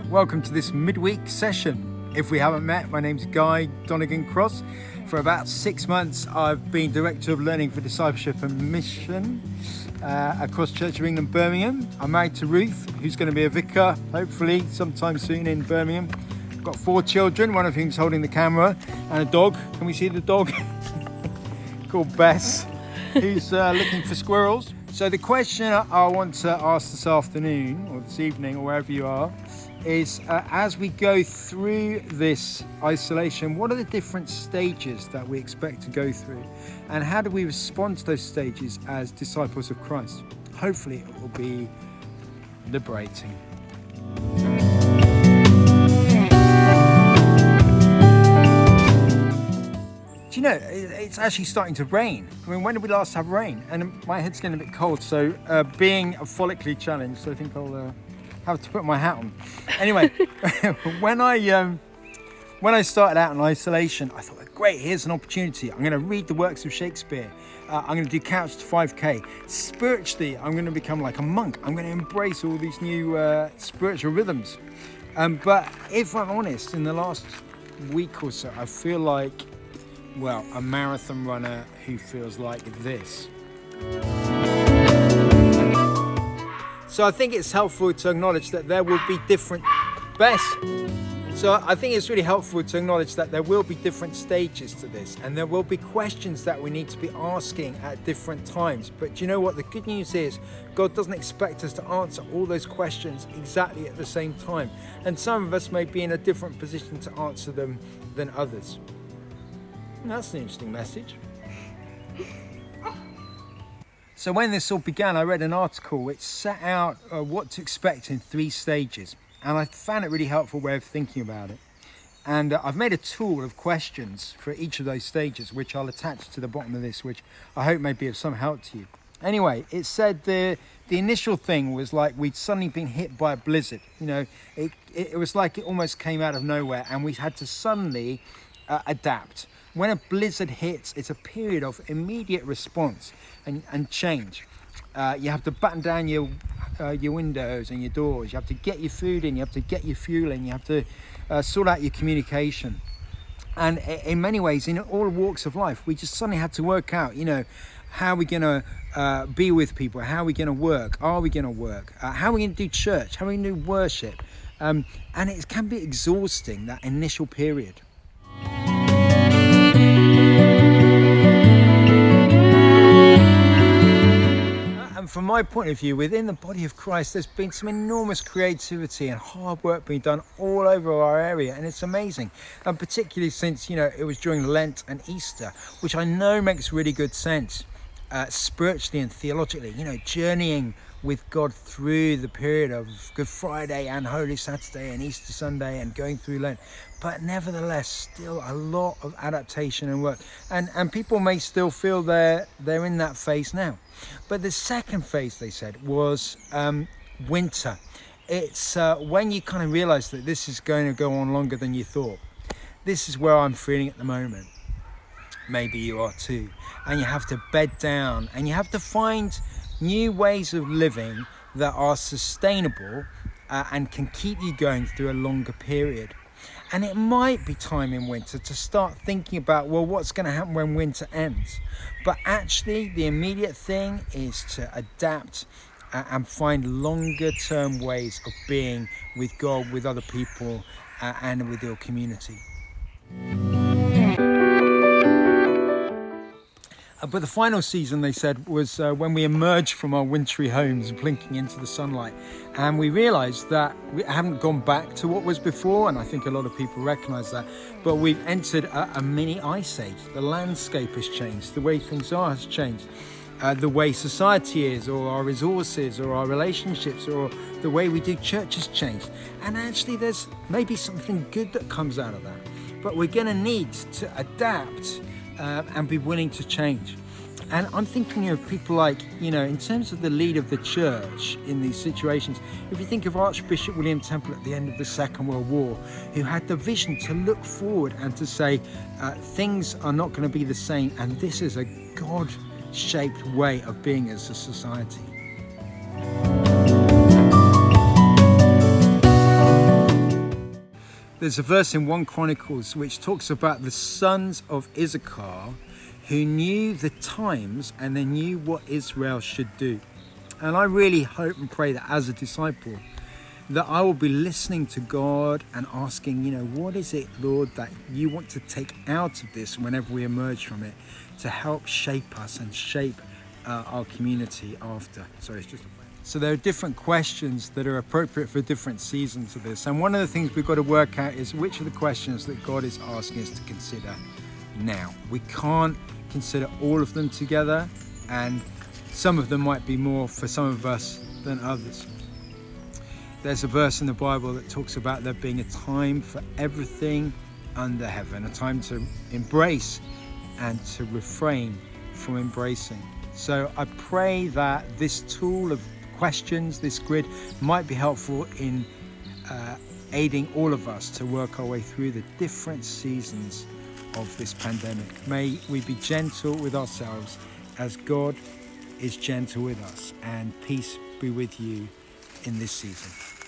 Welcome to this midweek session. If we haven't met, my name's Guy Donegan-Cross. For about 6 months, I've been Director of Learning for Discipleship and Mission across Church of England, Birmingham. I'm married to Ruth, who's going to be a vicar, hopefully sometime soon in Birmingham. I've got 4 children, one of whom's holding the camera, and a dog. Can we see the dog? Called Bess, who's looking for squirrels. So the question I want to ask this afternoon, or this evening, or wherever you are, is as we go through this isolation, what are the different stages that we expect to go through? And how do we respond to those stages as disciples of Christ? Hopefully it will be liberating. Do you know, it's actually starting to rain. I mean, when did we last have rain? And my head's getting a bit cold, so being follically challenged, so I think I'll have to put my hat on. Anyway, when I started out in isolation, I thought, great, here's an opportunity. I'm going to read the works of Shakespeare. I'm going to do Couch to 5K. Spiritually, I'm going to become like a monk. I'm going to embrace all these new spiritual rhythms. But if I'm honest, in the last week or so, I feel like, well, a marathon runner who feels like this. So I think it's helpful to acknowledge that there will be different So I think it's really helpful to acknowledge that there will be different stages to this, and there will be questions that we need to be asking at different times. But do you know what? The good news is God doesn't expect us to answer all those questions exactly at the same time. And some of us may be in a different position to answer them than others. And that's an interesting message. So when this all began, I read an article which set out what to expect in 3 stages. And I found it really helpful way of thinking about it. And I've made a tool of questions for each of those stages, which I'll attach to the bottom of this, which I hope may be of some help to you. Anyway, it said the initial thing was like we'd suddenly been hit by a blizzard. You know, it was like it almost came out of nowhere, and we had to suddenly adapt. When a blizzard hits, it's a period of immediate response and change. You have to batten down your windows and your doors. You have to get your food in. You have to get your fuel in. You have to sort out your communication. And in many ways, in all walks of life, we just suddenly had to work out, you know, how are we going to be with people? How are we going to work? Are we going to work? How are we going to do church? How are we going to do worship? And it can be exhausting, that initial period. From my point of view, within the body of Christ, there's been some enormous creativity and hard work being done all over our area, and it's amazing. And particularly since, you know, it was during Lent and Easter, which I know makes really good sense spiritually and theologically, you know, journeying with God through the period of Good Friday and Holy Saturday and Easter Sunday and going through Lent. But nevertheless, still a lot of adaptation and work. And people may still feel they're in that phase now. But the second phase, they said, was winter. It's when you kind of realize that this is going to go on longer than you thought. This is where I'm feeling at the moment. Maybe you are too. And you have to bed down, and you have to find new ways of living that are sustainable and can keep you going through a longer period. And it might be time in winter to start thinking about, well, what's going to happen when winter ends? But actually, the immediate thing is to adapt and find longer term ways of being with God, with other people, and with your community. But the final season, they said, was when we emerged from our wintry homes, blinking into the sunlight, and we realised that we haven't gone back to what was before, and I think a lot of people recognise that, but we've entered a mini ice age. The landscape has changed, the way things are has changed, the way society is, or our resources, or our relationships, or the way we do church has changed. And actually there's maybe something good that comes out of that, but we're going to need to adapt and be willing to change. And I'm thinking of people like, you know, in terms of the lead of the church in these situations, if you think of Archbishop William Temple at the end of the Second World War, who had the vision to look forward and to say, things are not going to be the same, and this is a God-shaped way of being as a society. There's a verse in 1 Chronicles which talks about the sons of Issachar who knew the times and they knew what Israel should do. And I really hope and pray that as a disciple, that I will be listening to God and asking, what is it, Lord, that you want to take out of this whenever we emerge from it to help shape us and shape our community after. So there are different questions that are appropriate for different seasons of this. And one of the things we've got to work out is which are the questions that God is asking us to consider now. We can't consider all of them together, and some of them might be more for some of us than others. There's a verse in the Bible that talks about there being a time for everything under heaven, a time to embrace and to refrain from embracing. So I pray that this tool of questions, this grid, might be helpful in aiding all of us to work our way through the different seasons of this pandemic. May we be gentle with ourselves as God is gentle with us, and peace be with you in this season.